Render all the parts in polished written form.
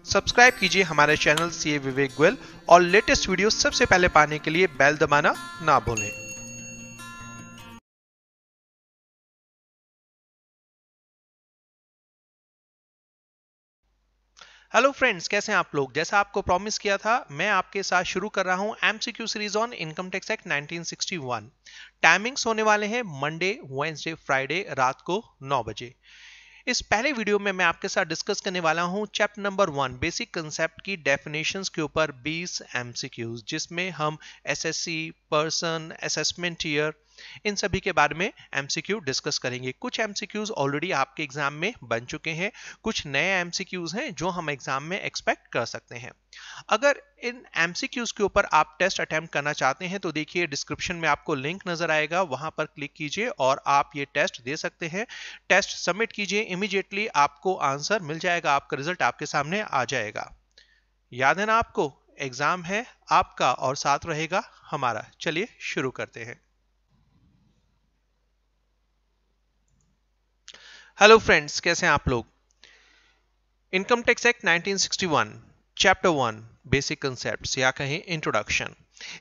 Subscribe कीजिए हमारे channel CA विवेक गोयल और लेटेस्ट वीडियो सबसे पहले पाने के लिए बेल दबाना ना भूलें। हेलो फ्रेंड्स, कैसे हैं आप लोग। जैसा आपको प्रॉमिस किया था, मैं आपके साथ शुरू कर रहा हूं MCQ series on income tax act 1961। Timings होने वाले हैं मंडे, वेडनेसडे, फ्राइडे रात को 9 बजे। इस पहले वीडियो में मैं आपके साथ डिस्कस करने वाला हूं चैप्टर नंबर 1 बेसिक कंसेप्ट की डेफिनेशंस के ऊपर 20 एमसीक्यूज, जिसमें हम एसएससी, पर्सन, असेसमेंट ईयर, इन सभी के बारे में एमसीक्यू डिस्कस करेंगे। कुछ एमसीक्यूज ऑलरेडी आपके एग्जाम में बन चुके हैं, कुछ नए एमसीक्यूज हैं जो हम एग्जाम में एक्सपेक्ट कर सकते हैं। अगर इन एमसीक्यूज के ऊपर आप टेस्ट अटेम्प्ट करना चाहते हैं तो देखिए डिस्क्रिप्शन में आपको लिंक नजर आएगा, वहां पर क्लिक कीजिए और आप ये टेस्ट दे सकते हैं। टेस्ट सबमिट कीजिए, इमीडिएटली आपको आंसर मिल जाएगा, आपका रिजल्ट आपके सामने आ जाएगा। याद है ना आपको, एग्जाम है आपका और साथ रहेगा हमारा। चलिए शुरू करते हैं। हेलो फ्रेंड्स, कैसे हैं आप लोग। Income tax act 1961 chapter 1 basic concepts या कहें इंट्रोडक्शन।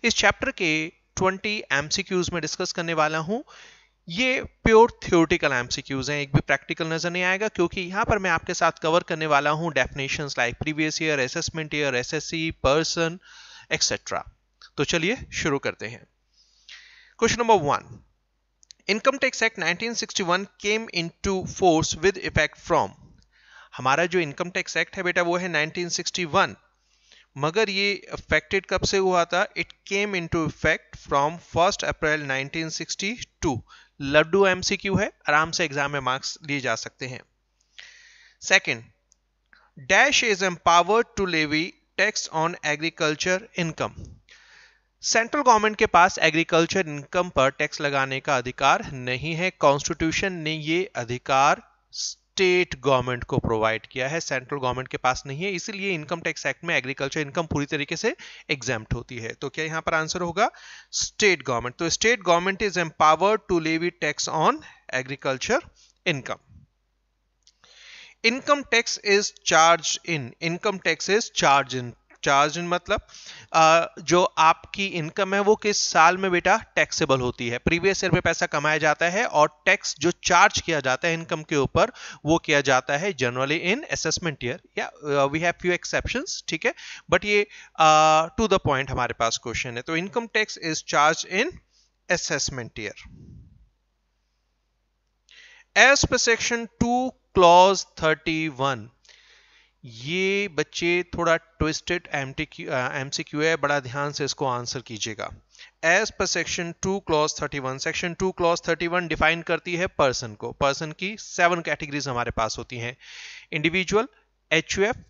इस चैप्टर के 20 एमसीक्यूज में डिस्कस करने वाला हूं। ये प्योर थ्योरेटिकल एमसीक्यूज हैं, एक भी प्रैक्टिकल नजर नहीं आएगा, क्योंकि यहां पर मैं आपके साथ कवर करने वाला हूं definitions like previous year, assessment year, SSC, person etcetera. तो चलिए शुरू करते हैं। Question number 1, income tax act 1961 came into force with effect from. हमारा जो इनकम टैक्स एक्ट है बेटा वो है 1961, मगर ये अफेक्टेड कब से हुआ था। It came into effect from 1 April 1962। लड्डू एमसीक्यू है, आराम से एग्जाम में मार्क्स लिए जा सकते हैं। Second, dash is empowered to levy tax on agriculture income. Central government के पास एग्रीकल्चर इनकम पर टैक्स लगाने का अधिकार नहीं है। कॉन्स्टिट्यूशन ने ये अधिकार स्टेट गवर्नमेंट को प्रोवाइड किया है, सेंट्रल गवर्नमेंट के पास नहीं है। इसीलिए इनकम टैक्स एक्ट में एग्रीकल्चर इनकम पूरी तरीके से एग्जेम्प्ट होती है। तो क्या यहां पर आंसर होगा स्टेट गवर्नमेंट। तो state government is empowered to levy tax on agriculture income. Income tax is charge in. Income tax is charge in. Charge in मतलब जो आपकी इनकम है वो किस साल में बेटा टैक्सेबल होती है। प्रीवियस ईयर में पैसा कमाया जाता है और टैक्स जो चार्ज किया जाता है इनकम के ऊपर वो किया जाता है जनरली इन असेसमेंट ईयर, या वी हैव फ्यू एक्सेप्शंस, ठीक है, बट ये टू द पॉइंट हमारे पास क्वेश्चन है। तो income tax is charge in assessment year as per section 2 clause 31। ये बच्चे थोड़ा ट्विस्टेड एमसीक्यू है, बड़ा ध्यान से इसको आंसर कीजिएगा। As per section 2 clause 31, section 2 clause 31 define करती है पर्सन को। पर्सन की 7 कैटेगरीज हमारे पास होती हैं। Individual, HUF,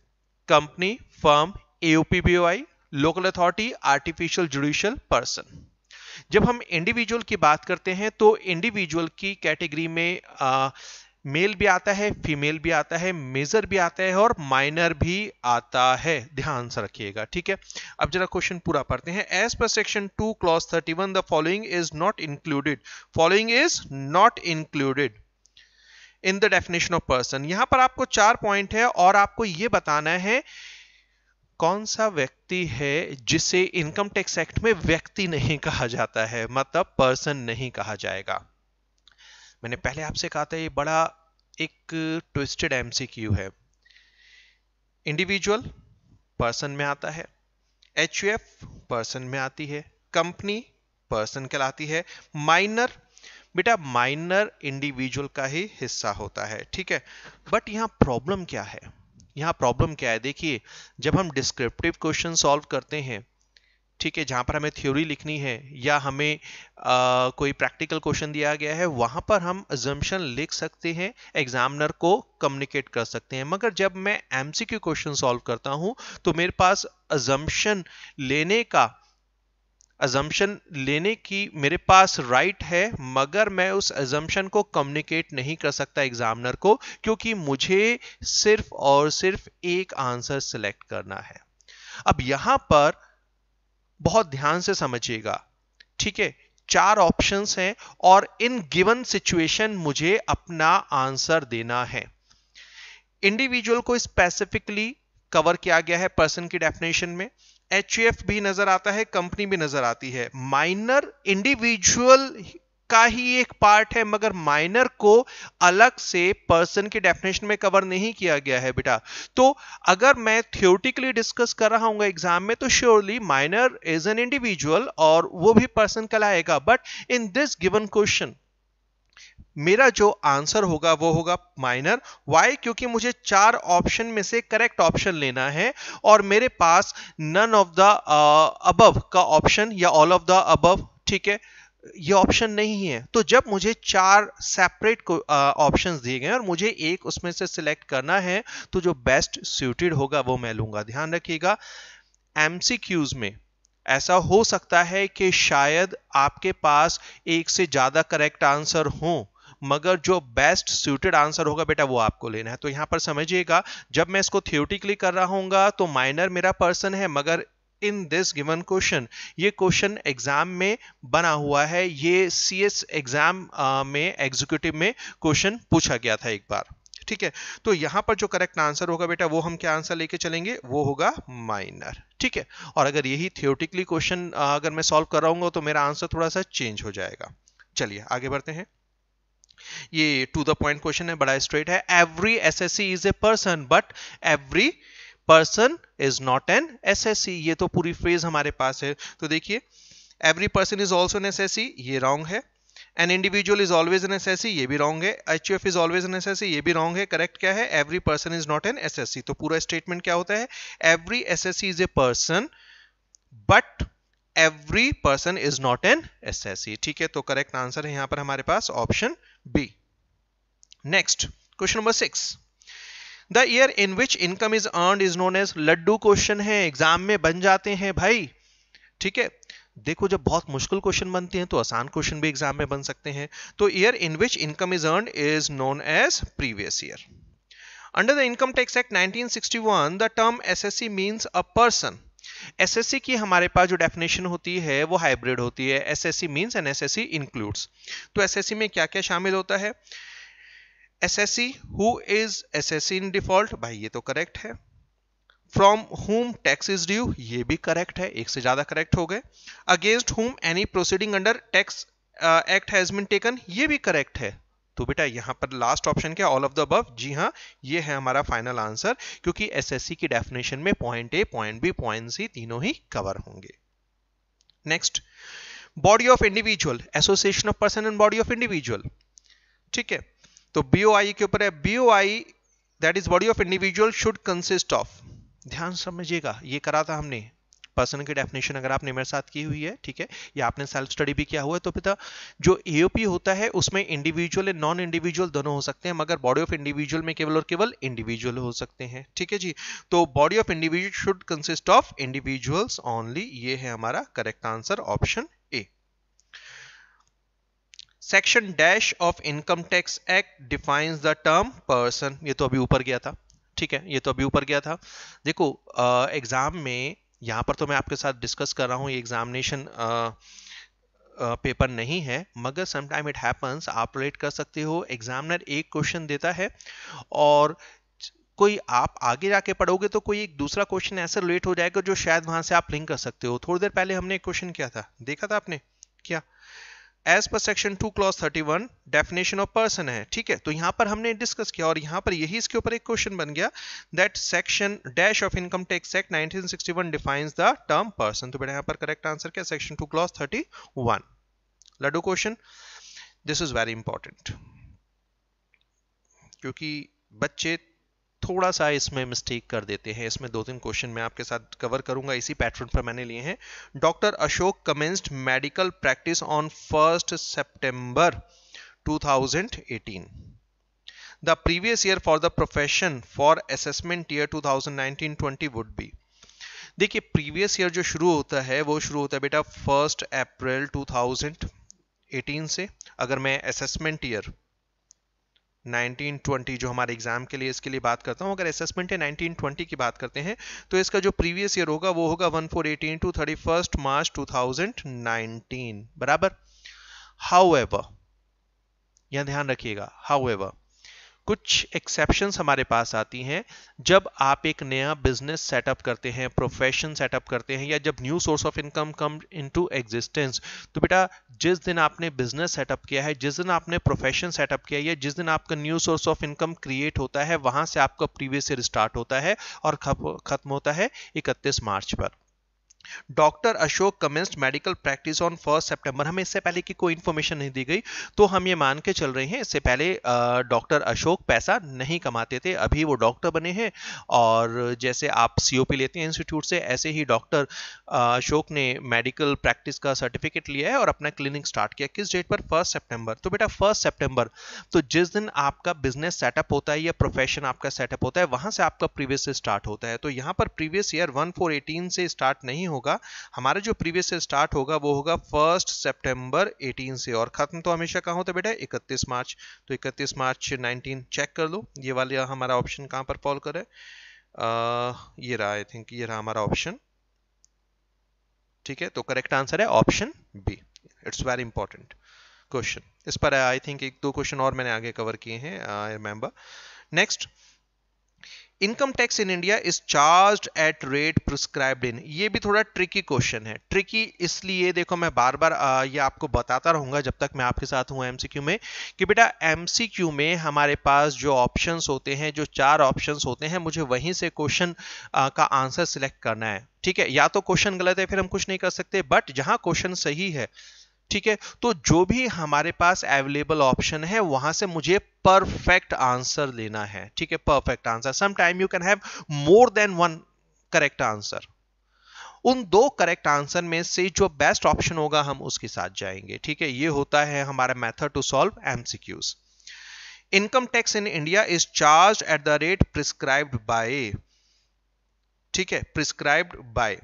company, firm, AOP BOI, local authority, artificial judicial person. जब हम इंडिविजुअल की बात करते हैं तो इंडिविजुअल की कैटेगरी में मेल भी आता है, फीमेल भी आता है, मेजर भी आता है और माइनर भी आता है। ध्यान से रखिएगा, ठीक है। अब जरा क्वेश्चन पूरा पढ़ते हैं। As per section 2 clause 31 the following is not included. Following is not included in the definition of person. यहां पर आपको 4 पॉइंट है और आपको यह बताना है कौन सा व्यक्ति है जिसे इनकम टैक्स एक्ट में व्यक्ति नहीं कहा जाता है, मतलब पर्सन नहीं कहा जाएगा। मैंने पहले आपसे कहा था ये बड़ा एक ट्विस्टेड एमसीक्यू है। इंडिविजुअल पर्सन में आता है, एचयूएफ पर्सन में आती है, कंपनी पर्सन कहलाती है, माइनर बेटा माइनर इंडिविजुअल का ही हिस्सा होता है, ठीक है। बट यहां प्रॉब्लम क्या है, यहां प्रॉब्लम क्या है, देखिए जब हम डिस्क्रिप्टिव क्वेश्चन सॉल्व करते हैं, ठीक है, जहां पर हमें थ्योरी लिखनी है या हमें कोई प्रैक्टिकल क्वेश्चन दिया गया है, वहां पर हम अजम्पशन लिख सकते हैं, एग्जामिनर को कम्युनिकेट कर सकते हैं। मगर जब मैं एमसीक्यू क्वेश्चन सॉल्व करता हूं तो मेरे पास अजम्पशन लेने की मेरे पास राइट है, मगर मैं उस अजम्पशन को कम्युनिकेट नहीं कर सकता एग्जामिनर को, क्योंकि मुझे सिर्फ और सिर्फ एक आंसर सिलेक्ट करना है। अब यहां पर बहुत ध्यान से समझिएगा, ठीक है, 4 ऑप्शंस हैं और इन गिवन सिचुएशन मुझे अपना आंसर देना है। इंडिविजुअल को स्पेसिफिकली कवर किया गया है पर्सन की डेफिनेशन में। HUF भी नजर आता है, कंपनी भी नजर आती है। माइनर इंडिविजुअल का ही एक पार्ट है, मगर माइनर को अलग से पर्सन की डेफिनेशन में कवर नहीं किया गया है बेटा। तो अगर मैं थियोरेटिकली डिस्कस कर रहा हूं एग्जाम में तो surely minor is an individual और वो भी पर्सन कहलाएगा। But in this given question मेरा जो आंसर होगा वो होगा माइनर। वाई? क्योंकि मुझे 4 ऑप्शन में से करेक्ट ऑप्शन लेना है और मेरे पास नन ऑफ द अबव का ऑप्शन या ऑल ऑफ द अबव, ठीक है, ये ऑप्शन नहीं है। तो जब मुझे 4 सेपरेट ऑप्शंस दिए गए और मुझे एक उसमें से सिलेक्ट करना है तो जो बेस्ट सूटेड होगा वो मैं लूंगा। ध्यान रखिएगा, एमसीक्यूज में ऐसा हो सकता है कि शायद आपके पास एक से ज्यादा करेक्ट आंसर हो, मगर जो बेस्ट सूटेड आंसर होगा बेटा वो आपको लेना है। तो यहां पर समझिएगा, जब मैं इसको थियोरेटिकली कर रहा हूंगा तो माइनर मेरा पर्सन है, मगर इन दिस गिवन क्वेश्चन, ये क्वेश्चन एग्जाम में बना हुआ है, ये CS एग्जाम में एग्जीक्यूटिव में क्वेश्चन पूछा गया था एक बार, ठीक है। तो यहां पर जो करेक्ट आंसर होगा बेटा वो हम क्या आंसर लेके चलेंगे, वो होगा माइनर, ठीक है। और अगर यही थियोरेटिकली क्वेश्चन अगर मैं सॉल्व कर रहा हूं तो मेरा आंसर थोड़ा सा चेंज हो जाएगा। चलिए आगे बढ़ते हैं। ये टू द पॉइंट क्वेश्चन है, बड़ा स्ट्रेट है। Every SSC is a person but every person is not an SSC। ये तो पूरी फ्रेज हमारे पास है। तो देखिए, every person is also an SSC, ये रॉन्ग है। An individual is always an SSC, ये भी रॉन्ग है। HUF is always an SSC, ये भी रॉन्ग है। करेक्ट क्या है, every person is not an SSC। तो पूरा स्टेटमेंट क्या होता है, every SSC is a person but every person is not an SSC, ठीक है। तो करेक्ट आंसर है यहां पर हमारे पास option B. Next question number 6, the year in which income is earned is known as. लड्डू क्वेश्चन है, एग्जाम में बन जाते हैं भाई, ठीक है। देखो, जब बहुत मुश्किल क्वेश्चन बनते हैं तो आसान क्वेश्चन भी एग्जाम में बन सकते हैं। तो year in which income is earned is known as previous year. Under the income tax act 1961 the term SSC means a person. SSC की हमारे पास जो डेफिनेशन होती है वो हाइब्रिड होती है। SSC means and SSC includes. तो SSC में क्या क्या शामिल होता है, SSC who is SSC in default, भाई ये तो करेक्ट है। From whom tax is due, ये भी करेक्ट है, एक से ज्यादा करेक्ट हो गए। Against whom any proceeding under tax act has been taken, ये भी करेक्ट है। तो बेटा यहां पर लास्ट ऑप्शन क्या, ऑल ऑफ द अबव। जी हाँ, ये है हमारा फाइनल आंसर, क्योंकि SSC की डेफिनेशन में point A, point B, point C तीनों ही कवर होंगे। Next, body of individual, association of person and body of individual, ठीक है। तो BOI के ऊपर है, BOI that is body of individual should consist of. ध्यान समझिएगा, ये करा था हमने पर्सन की डेफिनेशन, अगर आपने मेरे साथ की हुई है, ठीक है, या आपने सेल्फ स्टडी भी किया हुआ है, तो पिता जो AOP होता है उसमें इंडिविजुअल एंड नॉन इंडिविजुअल दोनों हो सकते हैं, मगर बॉडी ऑफ इंडिविजुअल में केवल और केवल इंडिविजुअल हो सकते हैं, ठीक है जी। तो body of individual should consist of individuals only, ये है हमारा correct answer option A. Section dash of income tax act defines the term person, ये तो अभी ऊपर गया था, ठीक है, ये तो अभी ऊपर गया था। देखो एग्जाम में यहां पर तो मैं आपके साथ डिस्कस कर रहा हूं, ये एग्जामिनेशन पेपर नहीं है, मगर समटाइम इट हैपन्स, आप रिलेट कर सकते हो। एग्जामिनर एक क्वेश्चन देता है और कोई आप आगे जाके पढ़ोगे तो कोई एक दूसरा क्वेश्चन ऐसे रिलेट हो जाएगा जो शायद वहां से आप लिंक कर सकते हो। थोड़ी देर पहले हमने एक क्वेश्चन किया था, देखा था आपने क्या, as per section 2 clause 31 definition of person है, ठीक है। तो यहां पर हमने डिस्कस किया और यहां पर यही इसके ऊपर एक क्वेश्चन बन गया, that section dash of income tax act 1961 defines the term person. तो बेटा यहां पर करेक्ट आंसर क्या, सेक्शन 2 क्लॉज 31। लड्डू question, this is very important, क्योंकि बच्चे थोड़ा सा इसमें मिस्टेक कर देते हैं। इसमें 2-3 क्वेश्चन मैं आपके साथ कवर करूंगा, इसी पैटर्न पर मैंने लिए हैं। Doctor Ashok commenced medical practice on 1 September 2018। The previous year for the profession for assessment year 2019-20 would be. देखिए, प्रीवियस ईयर जो शुरू होता है वो शुरू होता है बेटा 1 अप्रैल 2018 से। अगर मैं असेसमेंट ईयर 1920 जो हमारे एग्जाम के लिए इसके लिए बात करता हूं, अगर असेसमेंट है 1920 की बात करते हैं तो इसका जो प्रीवियस ईयर होगा वो होगा 1418 टू 31 मार्च 2019, बराबर। हाउएवर, यहां ध्यान रखिएगा, हाउएवर कुछ एक्सेप्शंस हमारे पास आती हैं जब आप एक नया बिजनेस सेटअप करते हैं, प्रोफेशन सेटअप करते हैं, या जब new source of income come into existence. तो बेटा जिस दिन आपने बिजनेस सेटअप किया है, जिस दिन आपने प्रोफेशन सेटअप किया है, जिस दिन आपका new source of income create होता है, वहां से आपका प्रीवियस ईयर स्टार्ट होता है और खत्म होता है 31 मार्च पर। Doctor Ashok commenced medical practice on 1 सितंबर। हमें इससे पहले की कोई इंफॉर्मेशन नहीं दी गई, तो हम ये मान के चल रहे हैं इससे पहले डॉक्टर अशोक पैसा नहीं कमाते थे, अभी वो डॉक्टर बने हैं। और जैसे आप सीओपी लेते हैं इंस्टीट्यूट से, ऐसे ही डॉक्टर अशोक ने मेडिकल प्रैक्टिस का सर्टिफिकेट लिया है और अपना क्लिनिक स्टार्ट किया। किस डेट पर? 1 सितंबर। तो बेटा 1 सितंबर, तो जिस दिन आपका बिजनेस सेटअप होता है या प्रोफेशन आपका सेटअप होता है, वहां से आपका प्रीवियस से स्टार्ट होता है। तो यहां पर प्रीवियस ईयर 1418 से स्टार्ट नहीं होगा, हमारा जो प्रीवियस से स्टार्ट होगा वो होगा 1 सितंबर 18 से, और खत्म तो हमेशा कहां होता है बेटा? 31 मार्च। तो 31 मार्च 19 चेक कर लो, ये वाला हमारा ऑप्शन कहां पर फॉल करे? ये रहा, आई थिंक ये रहा हमारा ऑप्शन। ठीक है, तो करेक्ट आंसर है option B. It's very important question. इस पर आई थिंक 1-2 क्वेश्चन और मैंने आगे कवर किए हैं, I remember. Next, income tax in India is charged at rate prescribed इन। ये भी थोड़ा ट्रिकी क्वेश्चन है। ट्रिकी इसलिए, देखो मैं बार बार ये आपको बताता रहूंगा जब तक मैं आपके साथ हूं एमसीक्यू में, कि बेटा एमसीक्यू में हमारे पास जो ऑप्शंस होते हैं, जो 4 ऑप्शंस होते हैं, मुझे वहीं से क्वेश्चन का आंसर सिलेक्ट करना है। ठीक है, या तो क्वेश्चन गलत है फिर हम कुछ नहीं कर सकते, बट जहां क्वेश्चन सही है, ठीक है, तो जो भी हमारे पास अवेलेबल ऑप्शन है वहां से मुझे परफेक्ट आंसर लेना है। ठीक है, perfect answer. Some time you can have more than one correct answer. उन 2 करेक्ट आंसर में से जो बेस्ट ऑप्शन होगा हम उसके साथ जाएंगे। ठीक है, ये होता है हमारा method to solve MCQs. Income tax in India is charge at the rate prescribed by. ठीक है, prescribed by.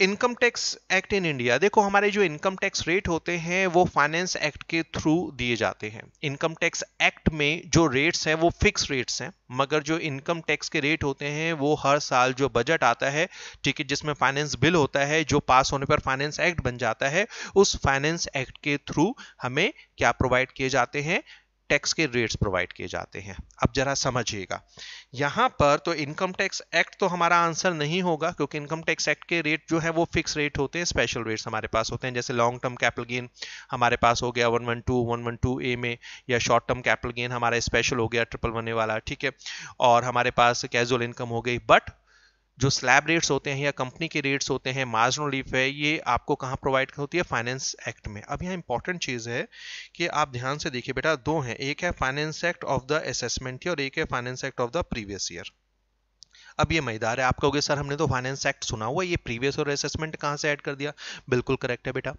Income tax act in India, देखो हमारे जो इनकम टैक्स रेट होते हैं वो फाइनेंस एक्ट के थ्रू दिए जाते हैं। इनकम टैक्स एक्ट में जो रेट्स हैं वो फिक्स रेट्स हैं, मगर जो इनकम टैक्स के रेट होते हैं वो हर साल जो बजट आता है, ठीक है, जिसमें फाइनेंस बिल होता है, जो पास होने पर फाइनेंस एक्ट बन जाता है, उस फाइनेंस एक्ट के थ्रू हमें क्या प्रोवाइड किए जाते हैं? टैक्स के रेट्स प्रोवाइड किए जाते हैं। अब जरा समझिएगा, यहां पर तो इनकम टैक्स एक्ट तो हमारा आंसर नहीं होगा, क्योंकि इनकम टैक्स एक्ट के रेट जो है वो फिक्स रेट होते हैं। स्पेशल रेट्स हमारे पास होते हैं, जैसे लॉन्ग टर्म कैपिटल गेन हमारे पास हो गया 112 ए में, या शॉर्ट टर्म कैपिटल गेन हमारा स्पेशल हो गया 111 वाला। ठीक है, और हमारे पास कैजुअल इनकम हो गई। बट जो स्लैब रेट्स होते हैं या कंपनी के रेट्स होते हैं, मार्जिनल रिलीफ है, ये आपको कहां प्रोवाइड होती है? फाइनेंस एक्ट में। अब यहाँ इंपॉर्टेंट चीज है कि आप ध्यान से देखिए बेटा, 2 हैं, एक है finance act of the assessment year और एक है finance act of the previous year. अब ये मजेदार है, आप कहोगे सर हमने तो फाइनेंस एक्ट सुना हुआ, ये प्रीवियस और असेसमेंट कहां से ऐड कर दिया? बिल्कुल करेक्ट है बेटा।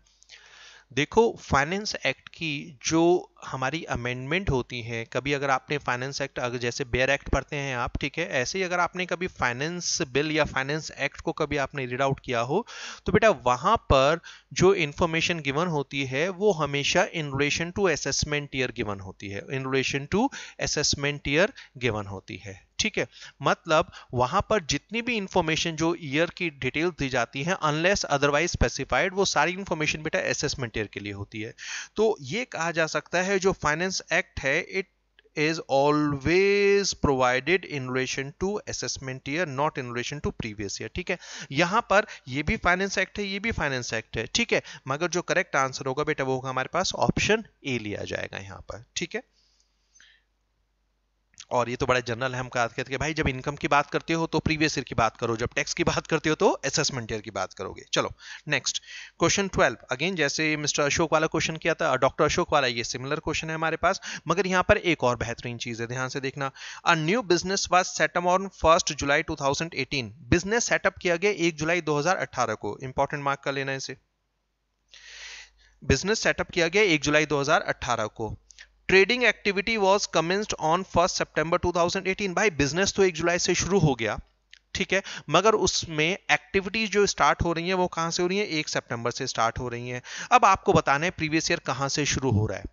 देखो फाइनेंस एक्ट की जो हमारी अमेंडमेंट होती है, कभी अगर आपने फाइनेंस एक्ट, अगर जैसे बेयर एक्ट पढ़ते हैं आप, ठीक है, ऐसे ही अगर आपने कभी फाइनेंस बिल या फाइनेंस एक्ट को कभी आपने रीड आउट किया हो, तो बेटा वहां पर जो इंफॉर्मेशन गिवन होती है वो हमेशा in relation to assessment year given होती है, in relation to assessment year given होती है। ठीक है, मतलब वहां पर जितनी भी इंफॉर्मेशन जो ईयर की डिटेल दी जाती है, अनलेस अदरवाइज स्पेसिफाइड, वो सारी इंफॉर्मेशन बेटा असेसमेंट ईयर के लिए होती है। तो ये कहा जा सकता है जो फाइनेंस एक्ट है, it is always provided in relation to assessment year, not in relation to previous year। ठीक है, यहां पर ये भी फाइनेंस एक्ट है, ये भी फाइनेंस एक्ट है। ठीक है, मगर जो करेक्ट आंसर होगा बेटा वो होगा हमारे पास ऑप्शन ए लिया जाएगा यहां पर। ठीक है, और ये तो बड़ा जनरल है, हम कहते हैं भाई जब इनकम की बात करते हो तो प्रीवियस ईयर की बात करो, जब टैक्स की बात करते हो तो असेसमेंट ईयर की बात करोगे। चलो नेक्स्ट क्वेश्चन 12। अगेन जैसे मिस्टर अशोक वाला क्वेश्चन किया था, डॉक्टर अशोक वाला, ये सिमिलर क्वेश्चन है हमारे पास, मगर यहां पर एक और बेहतरीन चीज है, ध्यान से देखना। A new business was setup on 1 July 2018। Business setup किया गया 1 जुलाई 2018 को, इंपॉर्टेंट मार्क कर लेना इसे। बिजनेस सेटअप किया गया 1 जुलाई 2018 को। Trading activity was commenced on 1 सितंबर 2018। भाई बिजनेस तो 1 जुलाई से शुरू हो गया, ठीक है, मगर उसमें एक्टिविटीज जो स्टार्ट हो रही है वो कहां से हो रही है? 1 सितंबर से स्टार्ट हो रही है। अब आपको बताना है प्रीवियस ईयर कहां से शुरू हो रहा है।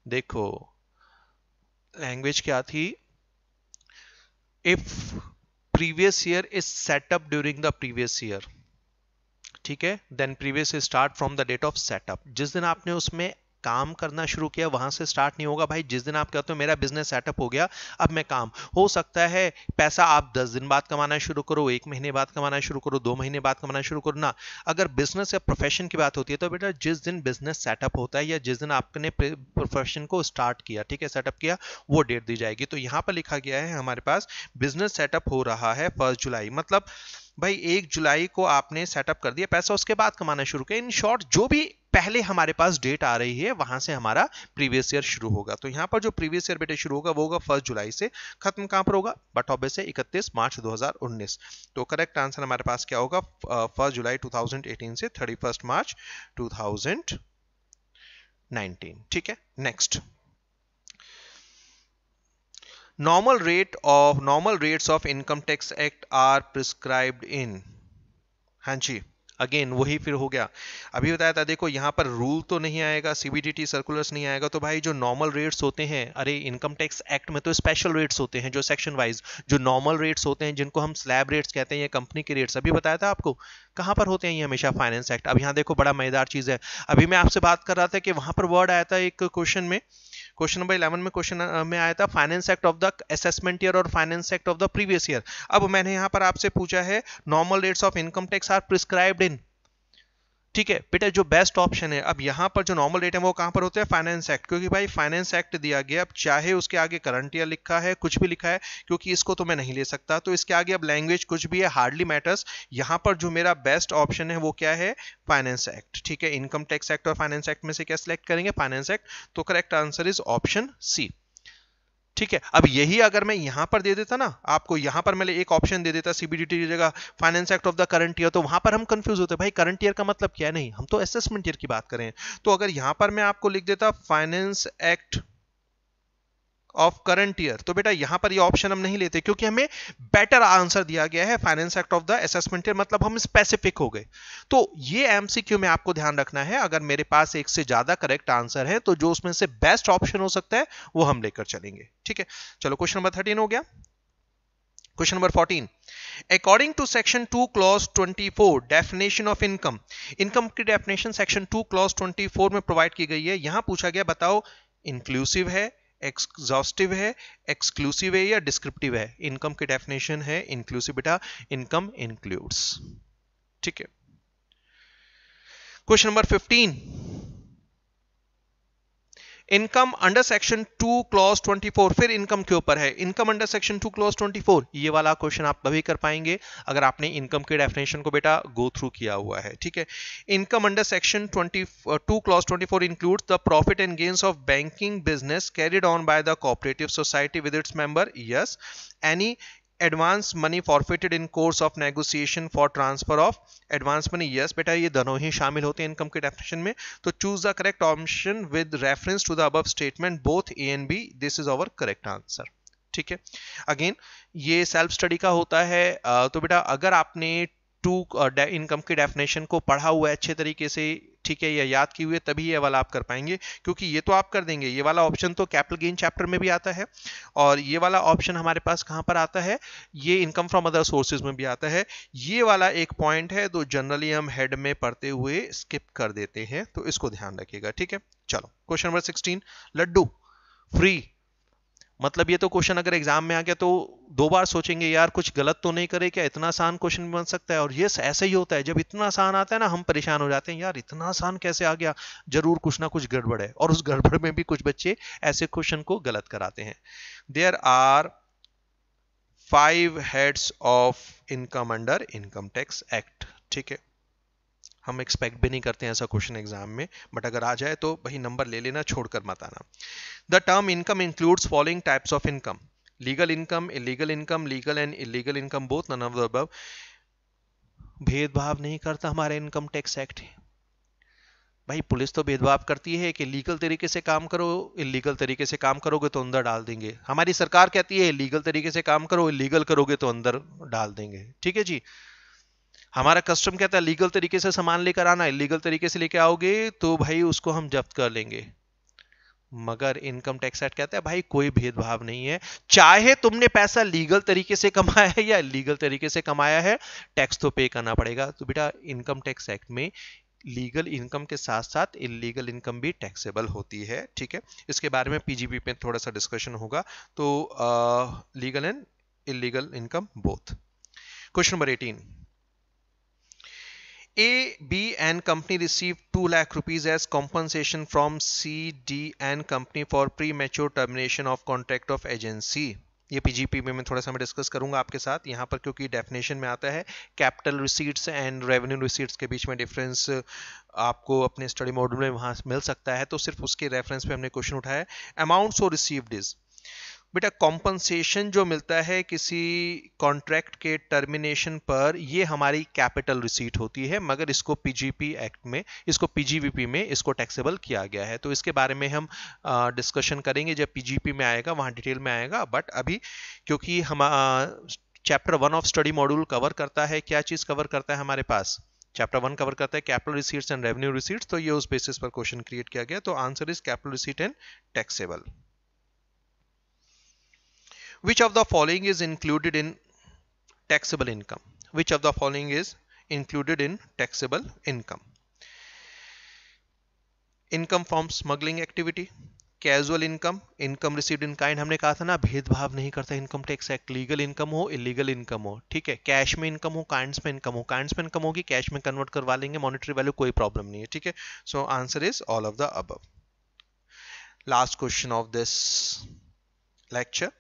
देखो लैंग्वेज क्या थी? If previous year is set up during the previous year, ठीक है, then previous start from the date of setup. जिस दिन आपने उसमें काम करना शुरू किया वहां से स्टार्ट नहीं होगा भाई। जिस दिन आप कहते हो मेरा बिजनेस सेटअप हो गया, अब मैं काम, हो सकता है पैसा आप 10 दिन बाद कमाना शुरू करो, 1 महीने बाद कमाना शुरू करो, 2 महीने बाद कमाना शुरू करो ना। अगर बिजनेस या प्रोफेशन की बात होती है तो बेटा जिस दिन बिजनेस सेटअप होता है या जिस दिन आपने प्रोफेशन को स्टार्ट किया, ठीक है, सेटअप किया, वो डेट दी जाएगी। तो यहां पर लिखा गया है हमारे पास बिजनेस सेटअप हो रहा है 1 जुलाई, मतलब भाई 1 जुलाई को आपने सेटअप कर दिया, पैसा उसके बाद कमाना शुरू किया। इन शॉर्ट जो भी पहले हमारे पास डेट आ रही है वहां से हमारा प्रीवियस ईयर शुरू होगा। तो यहां पर जो प्रीवियस ईयर बेटे शुरू होगा वो होगा 1 जुलाई से, खत्म कहां पर होगा, बट ऑब्वियस है 31 मार्च 2019। तो करेक्ट आंसर हमारे पास क्या होगा, 1 जुलाई 2018 से 31 मार्च 2019। ठीक है, next, normal rates of income tax act are prescribed in, हाँ जी, अगेन वही फिर हो गया, अभी बताया था। देखो यहाँ पर रूल तो नहीं आएगा, सीबीडीटी सर्कुलर्स नहीं आएगा, तो भाई जो नॉर्मल रेट्स होते हैं, अरे इनकम टैक्स एक्ट में तो स्पेशल रेट्स होते हैं जो सेक्शन वाइज, जो नॉर्मल रेट्स होते हैं जिनको हम स्लैब रेट्स कहते हैं, ये कंपनी के रेट्स, अभी बताया था आपको कहां पर होते हैं ये, हमेशा फाइनेंस एक्ट। अब यहाँ देखो बड़ा मजेदार चीज है, अभी मैं आपसे बात कर रहा था कि वहां पर वर्ड आया था एक क्वेश्चन में, क्वेश्चन नंबर 11 में क्वेश्चन में आया था finance act of the assessment year और finance act of the previous year. अब मैंने यहां पर आपसे पूछा है normal rates of income tax are prescribed in, ठीक है बेटा, जो बेस्ट ऑप्शन है। अब यहां पर जो नॉर्मल रेट है वो कहां पर होते हैं, फाइनेंस एक्ट, क्योंकि भाई फाइनेंस एक्ट दिया गया, अब चाहे उसके आगे करंट ईयर लिखा है, कुछ भी लिखा है, क्योंकि इसको तो मैं नहीं ले सकता, तो इसके आगे अब लैंग्वेज कुछ भी है, हार्डली मैटर्स। यहां पर जो मेरा बेस्ट ऑप्शन है वो क्या है, फाइनेंस एक्ट, ठीक है। इनकम टैक्स एक्ट और फाइनेंस एक्ट में से क्या सिलेक्ट करेंगे, फाइनेंस एक्ट, तो correct answer is option C, ठीक है। अब यही अगर मैं यहां पर दे देता ना आपको, यहां पर मैं एक ऑप्शन दे देता सीबीडीटी की जगह finance act of the current year, तो वहां पर हम कंफ्यूज होते हैं, भाई करंट ईयर का मतलब क्या है, नहीं हम तो असेसमेंट ईयर की बात करें। तो अगर यहां पर मैं आपको लिख देता finance act of current year, तो बेटा यहां पर ये ऑप्शन हम नहीं लेते, क्योंकि हमें बेटर आंसर दिया गया है finance act of the assessment year, मतलब हम स्पेसिफिक हो गए। तो ये एमसीक्यू में आपको ध्यान रखना है, अगर मेरे पास एक से ज्यादा करेक्ट आंसर है तो जो उसमें से बेस्ट ऑप्शन हो सकता है वो हम लेकर चलेंगे, ठीक है। चलो क्वेश्चन नंबर 13 हो गया। Question number 14, according to section 2 clause 24 definition of income, income की डेफिनेशन सेक्शन 2 क्लॉज 24 में प्रोवाइड की गई है। यहां पूछा गया बताओ इंक्लूसिव है, एग्जॉस्टिव है, एक्सक्लूसिव है या डिस्क्रिप्टिव है। इनकम की डेफिनेशन है इंक्लूसिव बेटा, इनकम इंक्लूड्स, ठीक है। Question number 15, income under section 2 clause 24, फिर इनकम के ऊपर है, इनकम अंडर सेक्शन 2 क्लॉज 24, ये वाला क्वेश्चन आप तभी कर पाएंगे अगर आपने इनकम के डेफिनेशन को बेटा गो थ्रू किया हुआ है, ठीक है। Income under section 2 clause 24 includes the profit and gains of banking business carried on by the cooperative society with its member, yes, any advance money forfeited in course of negotiation for transfer of advance money, yes बेटा ये दोनों ही शामिल होते हैं income के definition में। तो choose the correct option with reference to the above statement both A and B, this is our correct answer, ठीक है। अगेन ये सेल्फ स्टडी का होता है, तो बेटा अगर आपने इनकम की डेफिनेशन को पढ़ा हुआ है अच्छे तरीके से, ठीक है, या याद की हुई है, तभी ये वाला आप कर पाएंगे, क्योंकि ये तो आप कर देंगे, ये वाला ऑप्शन तो कैपिटल गेन चैप्टर में भी आता है, और ये वाला ऑप्शन हमारे पास कहां पर आता है, ये इनकम फ्रॉम अदर सोर्सेज में भी आता है। ये वाला एक पॉइंट है तो जनरली हम हेड में पढ़ते हुए स्किप कर देते हैं, तो इसको ध्यान रखिएगा, ठीक है। चलो क्वेश्चन नंबर 16, लड्डू फ्री, मतलब ये तो क्वेश्चन अगर एग्जाम में आ गया तो 2 बार सोचेंगे यार कुछ गलत तो नहीं करे क्या, इतना आसान क्वेश्चन बन सकता है। और ये ऐसे ही होता है, जब इतना आसान आता है ना हम परेशान हो जाते हैं, यार इतना आसान कैसे आ गया, जरूर कुछ ना कुछ गड़बड़ है, और उस गड़बड़ में भी कुछ बच्चे ऐसे क्वेश्चन को गलत कराते हैं। There are 5 heads of income under income tax act, ठीक है। हम एक्सपेक्ट भी नहीं करते हैं ऐसा क्वेश्चन एग्जाम में, बट अगर आ जाए तो भाई नंबर ले लेना, छोड़कर मत आना। The term income includes following types of income, legal income, illegal income, legal and illegal income both, none of the above. भेदभाव नहीं करता हमारा इनकम टैक्स एक्ट, भाई पुलिस तो भेदभाव करती है कि लीगल तरीके से काम करो, इलीगल तरीके से काम करोगे तो अंदर डाल देंगे। हमारी सरकार कहती है लीगल तरीके से काम करो, इलीगल करोगे तो अंदर डाल देंगे, ठीक है जी। हमारा कस्टम कहता है लीगल तरीके से सामान लेकर आना, इलीगल तरीके से लेके आओगे तो भाई उसको हम जब्त कर लेंगे। मगर इनकम टैक्स एक्ट कहता है भाई कोई भेदभाव नहीं है, चाहे तुमने पैसा लीगल तरीके से कमाया है या इलीगल तरीके से कमाया है, टैक्स तो पे करना पड़ेगा। तो बेटा इनकम टैक्स एक्ट में लीगल इनकम के साथ साथ इलीगल इनकम भी टैक्सेबल होती है, ठीक है। इसके बारे में पीजीबी पे थोड़ा सा डिस्कशन होगा। तो legal and illegal income both. Question number 18, A, B and company received 2 lakh rupees as compensation from C, D and company for premature termination of contract of agency। ये पीजीपी में मैं थोड़ा सा डिस्कस करूंगा आपके साथ यहाँ पर, क्योंकि डेफिनेशन में आता है capital receipts and revenue receipts के बीच में डिफरेंस आपको अपने स्टडी मॉड्यूल में वहां मिल सकता है, तो सिर्फ उसके रेफरेंस पे हमने क्वेश्चन उठाया है। अमाउंट सो रिसीव्ड इज, बेटा कॉम्पनसेशन जो मिलता है किसी कॉन्ट्रैक्ट के टर्मिनेशन पर, ये हमारी कैपिटल रिसीट होती है, मगर इसको पीजीपी एक्ट में, इसको पीजीवीपी में इसको टैक्सेबल किया गया है। तो इसके बारे में हम डिस्कशन करेंगे जब पीजीपी में आएगा, वहां डिटेल में आएगा। बट अभी क्योंकि हम chapter 1 of study module cover करता है, क्या चीज कवर करता है हमारे पास, चैप्टर 1 कवर करता है capital receipts and revenue receipts, तो ये उस बेसिस पर क्वेश्चन क्रिएट किया गया। तो answer is capital receipt and taxable. Which of the following is included in taxable income? Which of the following is included in taxable income? Income from smuggling activity, casual income, income received in kind. हमने कहा था ना भेदभाव नहीं करता income tax act, legal income हो illegal income हो, ठीक है। कैश में इनकम हो, काइंड्स में इनकम हो, काइंड्स में इनकम होगी कैश में कन्वर्ट करवा लेंगे, मॉनेटरी वैल्यू कोई प्रॉब्लम नहीं है, ठीक है। So answer is all of the above. Last question of this lecture,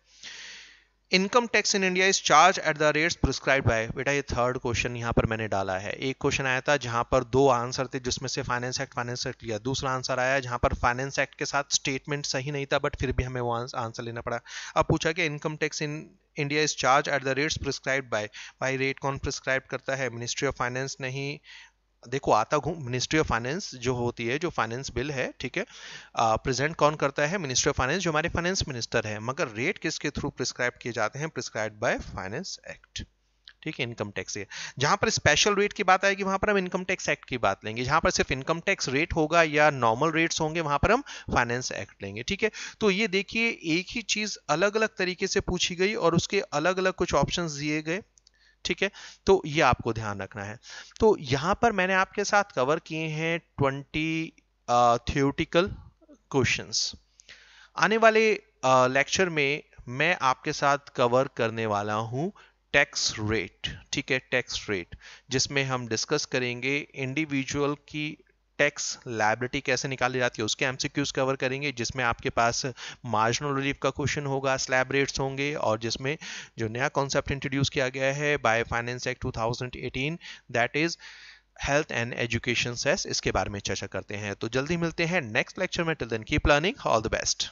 income tax in India is charge at the rates prescribed bye. बेटा ये थर्ड क्वेश्चन यहाँ पर मैंने डाला है। एक क्वेश्चन आया था जहां पर 2 आंसर थे, जिसमें से फाइनेंस एक्ट लिया। दूसरा आंसर आया जहां पर फाइनेंस एक्ट के साथ स्टेटमेंट सही नहीं था, बट फिर भी हमें वो आंसर लेना पड़ा। अब पूछा कि income tax in India is charge at the rates prescribed bye. भाई रेट कौन प्रिस्क्राइब करता है? मिनिस्ट्री ऑफ फाइनेंस नहीं। देखो आता घूम, मिनिस्ट्री ऑफ फाइनेंस जो होती है, जो फाइनेंस बिल है, ठीक है, प्रेजेंट कौन करता है? मिनिस्ट्री ऑफ फाइनेंस, जो हमारे फाइनेंस मिनिस्टर है। मगर रेट किसके थ्रू प्रिस्क्राइब किए जाते हैं? प्रिस्क्राइब्ड बाय फाइनेंस एक्ट, ठीक है। इनकम टैक्स है, जहां पर स्पेशल रेट की बात आएगी वहां पर हम इनकम टैक्स एक्ट की बात लेंगे। जहां पर सिर्फ इनकम टैक्स रेट होगा या नॉर्मल रेट्स होंगे, वहां पर हम फाइनेंस एक्ट लेंगे, ठीक है। तो ये देखिए एक ही चीज अलग अलग तरीके से पूछी गई और उसके अलग अलग कुछ ऑप्शन दिए गए, ठीक है। तो ये आपको ध्यान रखना है। तो यहां पर मैंने आपके साथ कवर किए हैं 20 थ्योरेटिकल क्वेश्चंस। आने वाले लेक्चर में मैं आपके साथ कवर करने वाला हूं टैक्स रेट, ठीक है, टैक्स रेट, जिसमें हम डिस्कस करेंगे इंडिविजुअल की टैक्स लायबिलिटी कैसे निकाली जाती है, उसके एमसीक्यूज कवर करेंगे, जिसमें आपके पास मार्जिनल रिलीफ का क्वेश्चन होगा, स्लैब रेट्स होंगे, और जिसमें जो नया कॉन्सेप्ट इंट्रोड्यूस किया गया है by finance act 2018, that is health and education cess, इसके बारे में चर्चा करते हैं। तो जल्दी मिलते हैं नेक्स्ट लेक्चर में। Till then keep learning, all the best.